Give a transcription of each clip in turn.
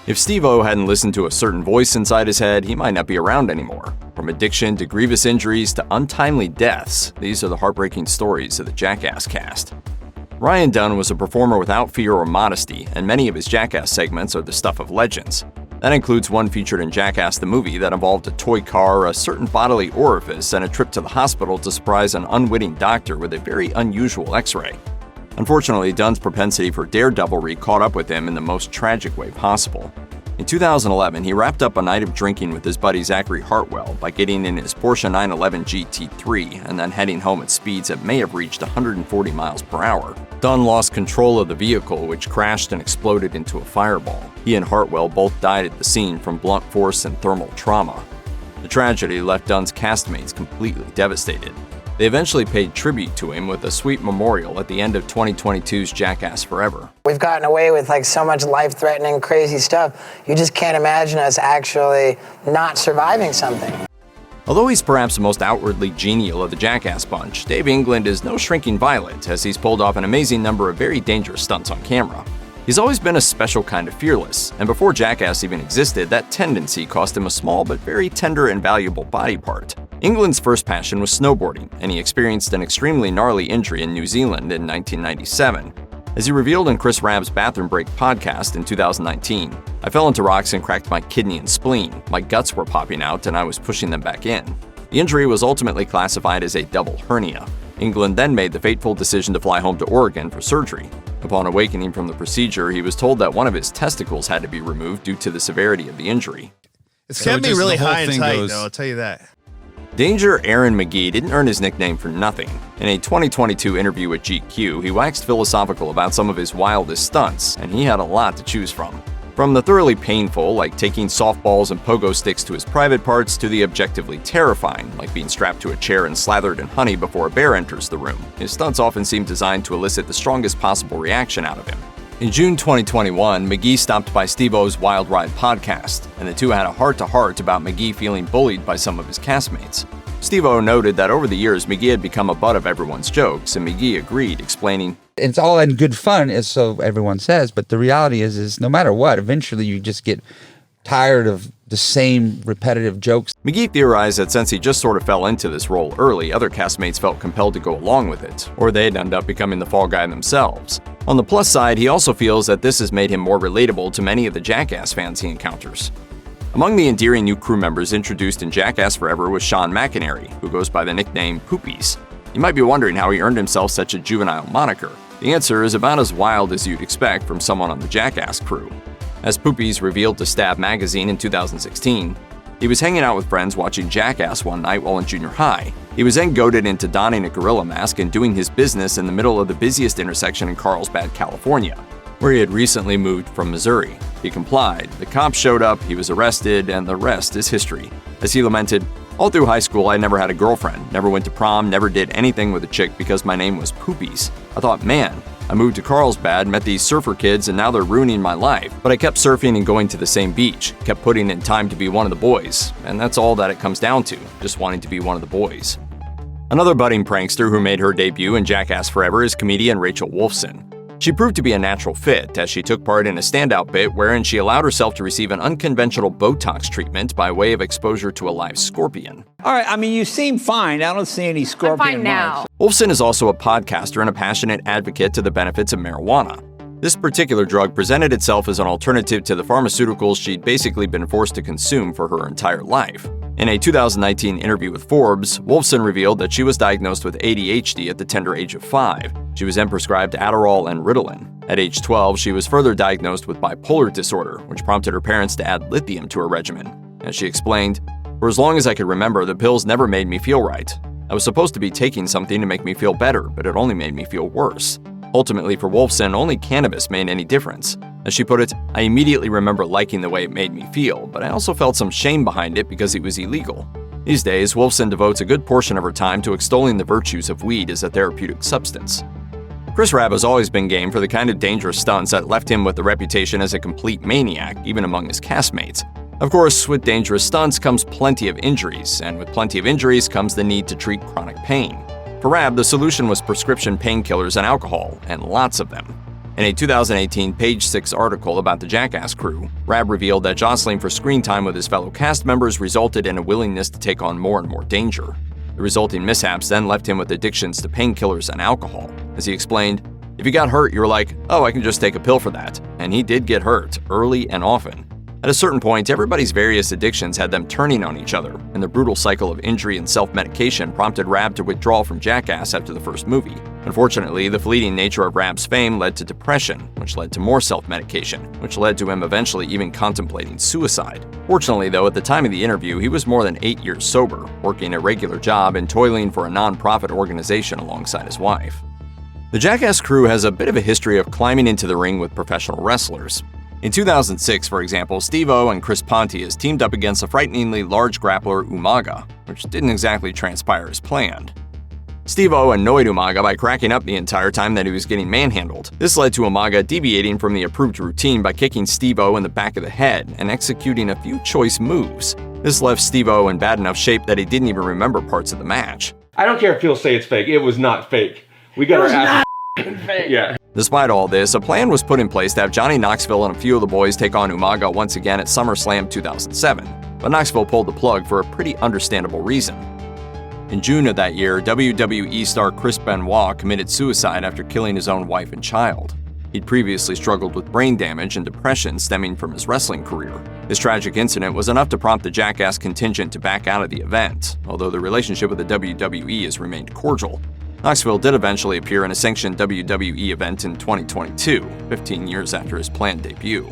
If Steve-O hadn't listened to a certain voice inside his head, he might not be around anymore. From addiction to grievous injuries to untimely deaths, these are the heartbreaking stories of the Jackass cast. Ryan Dunn was a performer without fear or modesty, and many of his Jackass segments are the stuff of legends. That includes one featured in Jackass the movie that involved a toy car, a certain bodily orifice, and a trip to the hospital to surprise an unwitting doctor with a very unusual x-ray. Unfortunately, Dunn's propensity for daredevilry caught up with him in the most tragic way possible. In 2011, he wrapped up a night of drinking with his buddy Zachary Hartwell by getting in his Porsche 911 GT3 and then heading home at speeds that may have reached 140 miles per hour. Dunn lost control of the vehicle, which crashed and exploded into a fireball. He and Hartwell both died at the scene from blunt force and thermal trauma. The tragedy left Dunn's castmates completely devastated. They eventually paid tribute to him with a sweet memorial at the end of 2022's Jackass Forever. We've gotten away with so much life-threatening, crazy stuff. You just can't imagine us actually not surviving something. Although he's perhaps the most outwardly genial of the Jackass bunch, Dave England is no shrinking violet, as he's pulled off an amazing number of very dangerous stunts on camera. He's always been a special kind of fearless, and before Jackass even existed, that tendency cost him a small but very tender and valuable body part. England's first passion was snowboarding, and he experienced an extremely gnarly injury in New Zealand in 1997. As he revealed in Chris Raab's Bathroom Break podcast in 2019, "I fell into rocks and cracked my kidney and spleen. My guts were popping out and I was pushing them back in." The injury was ultimately classified as a double hernia. England then made the fateful decision to fly home to Oregon for surgery. Upon awakening from the procedure, he was told that one of his testicles had to be removed due to the severity of the injury. It's going to be really high and tight, though, I'll tell you that. Danger Ehren McGhehey didn't earn his nickname for nothing. In a 2022 interview with GQ, he waxed philosophical about some of his wildest stunts, and he had a lot to choose from. From the thoroughly painful, like taking softballs and pogo sticks to his private parts, to the objectively terrifying, like being strapped to a chair and slathered in honey before a bear enters the room, his stunts often seem designed to elicit the strongest possible reaction out of him. In June 2021, McGhehey stopped by Steve-O's Wild Ride podcast, and the two had a heart-to-heart about McGhehey feeling bullied by some of his castmates. Steve-O noted that over the years, McGhehey had become a butt of everyone's jokes, and McGhehey agreed, explaining, "It's all in good fun, as so everyone says, but the reality is no matter what, eventually you just get tired of the same repetitive jokes." McGhehey theorized that since he just sort of fell into this role early, other castmates felt compelled to go along with it, or they'd end up becoming the fall guy themselves. On the plus side, he also feels that this has made him more relatable to many of the Jackass fans he encounters. Among the endearing new crew members introduced in Jackass Forever was Sean McInerney, who goes by the nickname Poopies. You might be wondering how he earned himself such a juvenile moniker. The answer is about as wild as you'd expect from someone on the Jackass crew. As Poopies revealed to Stab magazine in 2016, he was hanging out with friends watching Jackass one night while in junior high. He was then goaded into donning a gorilla mask and doing his business in the middle of the busiest intersection in Carlsbad, California, where he had recently moved from Missouri. He complied, the cops showed up, he was arrested, and the rest is history. As he lamented, "All through high school, I never had a girlfriend, never went to prom, never did anything with a chick because my name was Poopies. I thought, man, I moved to Carlsbad, met these surfer kids, and now they're ruining my life. But I kept surfing and going to the same beach, kept putting in time to be one of the boys. And that's all that it comes down to, just wanting to be one of the boys." Another budding prankster who made her debut in Jackass Forever is comedian Rachel Wolfson. She proved to be a natural fit, as she took part in a standout bit wherein she allowed herself to receive an unconventional Botox treatment by way of exposure to a live scorpion. All right, I mean, you seem fine. I don't see any scorpion I'm fine now. marks. Wolfson is also a podcaster and a passionate advocate to the benefits of marijuana. This particular drug presented itself as an alternative to the pharmaceuticals she'd basically been forced to consume for her entire life. In a 2019 interview with Forbes, Wolfson revealed that she was diagnosed with ADHD at the tender age of 5. She was then prescribed Adderall and Ritalin. At age 12, she was further diagnosed with bipolar disorder, which prompted her parents to add lithium to her regimen. As she explained, "For as long as I could remember, the pills never made me feel right. I was supposed to be taking something to make me feel better, but it only made me feel worse." Ultimately, for Wolfson, only cannabis made any difference. As she put it, "I immediately remember liking the way it made me feel, but I also felt some shame behind it because it was illegal." These days, Wolfson devotes a good portion of her time to extolling the virtues of weed as a therapeutic substance. Chris Raab has always been game for the kind of dangerous stunts that left him with the reputation as a complete maniac, even among his castmates. Of course, with dangerous stunts comes plenty of injuries, and with plenty of injuries comes the need to treat chronic pain. For Raab, the solution was prescription painkillers and alcohol, and lots of them. In a 2018 Page 6 article about the Jackass crew, Raab revealed that jostling for screen time with his fellow cast members resulted in a willingness to take on more and more danger. The resulting mishaps then left him with addictions to painkillers and alcohol. As he explained, if you got hurt, you were like, oh, I can just take a pill for that. And he did get hurt, early and often. At a certain point, everybody's various addictions had them turning on each other, and the brutal cycle of injury and self-medication prompted Raab to withdraw from Jackass after the first movie. Unfortunately, the fleeting nature of Raab's fame led to depression, which led to more self-medication, which led to him eventually even contemplating suicide. Fortunately, though, at the time of the interview, he was more than 8 years sober, working a regular job and toiling for a non-profit organization alongside his wife. The Jackass crew has a bit of a history of climbing into the ring with professional wrestlers. In 2006, for example, Steve-O and Chris Pontius teamed up against a frighteningly large grappler Umaga, which didn't exactly transpire as planned. Steve-O annoyed Umaga by cracking up the entire time that he was getting manhandled. This led to Umaga deviating from the approved routine by kicking Steve-O in the back of the head and executing a few choice moves. This left Steve-O in bad enough shape that he didn't even remember parts of the match. I don't care if people say it's fake. It was not fake. We got our ass fake. Yeah. Despite all this, a plan was put in place to have Johnny Knoxville and a few of the boys take on Umaga once again at SummerSlam 2007, but Knoxville pulled the plug for a pretty understandable reason. In June of that year, WWE star Chris Benoit committed suicide after killing his own wife and child. He'd previously struggled with brain damage and depression stemming from his wrestling career. This tragic incident was enough to prompt the Jackass contingent to back out of the event, although the relationship with the WWE has remained cordial. Knoxville did eventually appear in a sanctioned WWE event in 2022, 15 years after his planned debut.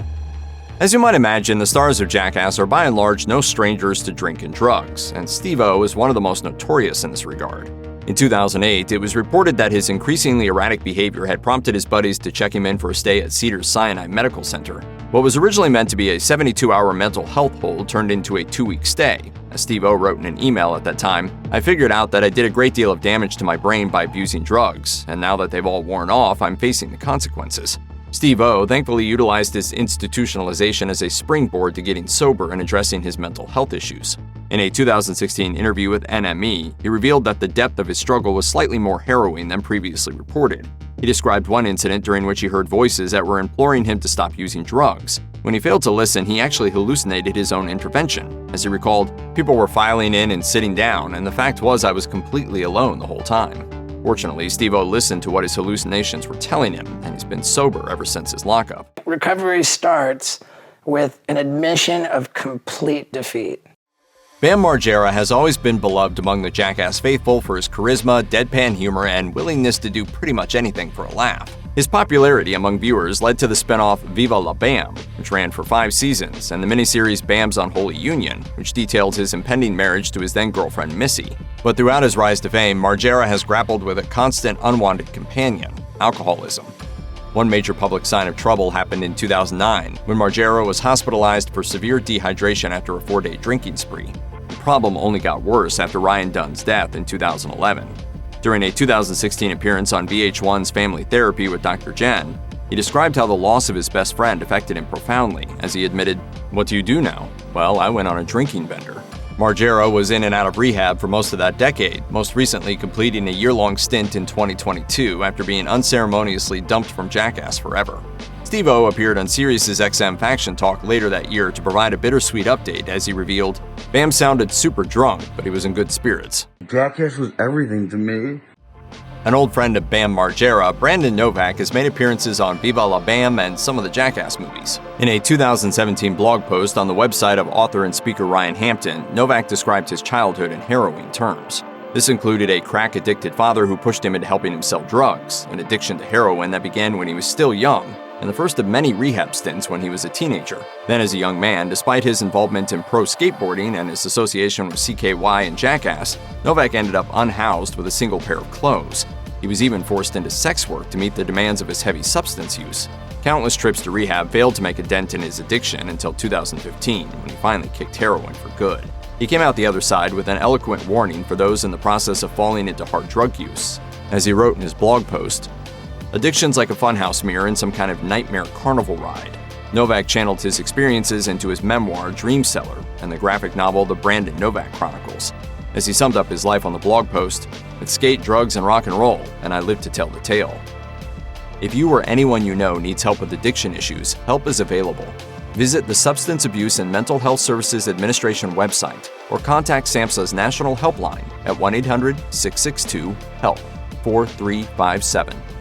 As you might imagine, the stars of Jackass are by and large no strangers to drink and drugs, and Steve-O is one of the most notorious in this regard. In 2008, it was reported that his increasingly erratic behavior had prompted his buddies to check him in for a stay at Cedars-Sinai Medical Center. What was originally meant to be a 72-hour mental health hold turned into a 2-week stay. As Steve-O wrote in an email at that time, I figured out that I did a great deal of damage to my brain by abusing drugs, and now that they've all worn off, I'm facing the consequences. Steve-O thankfully utilized his institutionalization as a springboard to getting sober and addressing his mental health issues. In a 2016 interview with NME, he revealed that the depth of his struggle was slightly more harrowing than previously reported. He described one incident during which he heard voices that were imploring him to stop using drugs. When he failed to listen, he actually hallucinated his own intervention. As he recalled, people were filing in and sitting down, and the fact was I was completely alone the whole time. Fortunately, Steve-O listened to what his hallucinations were telling him, and he's been sober ever since his lockup. Recovery starts with an admission of complete defeat. Bam Margera has always been beloved among the Jackass faithful for his charisma, deadpan humor, and willingness to do pretty much anything for a laugh. His popularity among viewers led to the spin-off Viva La Bam, which ran for 5 seasons, and the miniseries Bam's Unholy Union, which detailed his impending marriage to his then-girlfriend Missy. But throughout his rise to fame, Margera has grappled with a constant unwanted companion: alcoholism. One major public sign of trouble happened in 2009, when Margera was hospitalized for severe dehydration after a 4-day drinking spree. The problem only got worse after Ryan Dunn's death in 2011. During a 2016 appearance on VH1's Family Therapy with Dr. Jen, he described how the loss of his best friend affected him profoundly, as he admitted, "What do you do now?" "Well, I went on a drinking bender." Margera was in and out of rehab for most of that decade, most recently completing a year-long stint in 2022 after being unceremoniously dumped from Jackass forever. Steve-O appeared on Sirius's XM Faction Talk later that year to provide a bittersweet update as he revealed, Bam sounded super drunk, but he was in good spirits. Jackass was everything to me. An old friend of Bam Margera, Brandon Novak, has made appearances on Viva La Bam and some of the Jackass movies. In a 2017 blog post on the website of author and speaker Ryan Hampton, Novak described his childhood in harrowing terms. This included a crack-addicted father who pushed him into helping him sell drugs, an addiction to heroin that began when he was still young, and the first of many rehab stints when he was a teenager. Then as a young man, despite his involvement in pro skateboarding and his association with CKY and Jackass, Novak ended up unhoused with a single pair of clothes. He was even forced into sex work to meet the demands of his heavy substance use. Countless trips to rehab failed to make a dent in his addiction until 2015, when he finally kicked heroin for good. He came out the other side with an eloquent warning for those in the process of falling into hard drug use. As he wrote in his blog post, "Addiction's like a funhouse mirror in some kind of nightmare carnival ride." Novak channeled his experiences into his memoir, Dream Seller, and the graphic novel, The Brandon Novak Chronicles. As he summed up his life on the blog post, "It's skate, drugs, and rock and roll, and I live to tell the tale." If you or anyone you know needs help with addiction issues, help is available. Visit the Substance Abuse and Mental Health Services Administration website or contact SAMHSA's national helpline at 1-800-662-HELP 4357.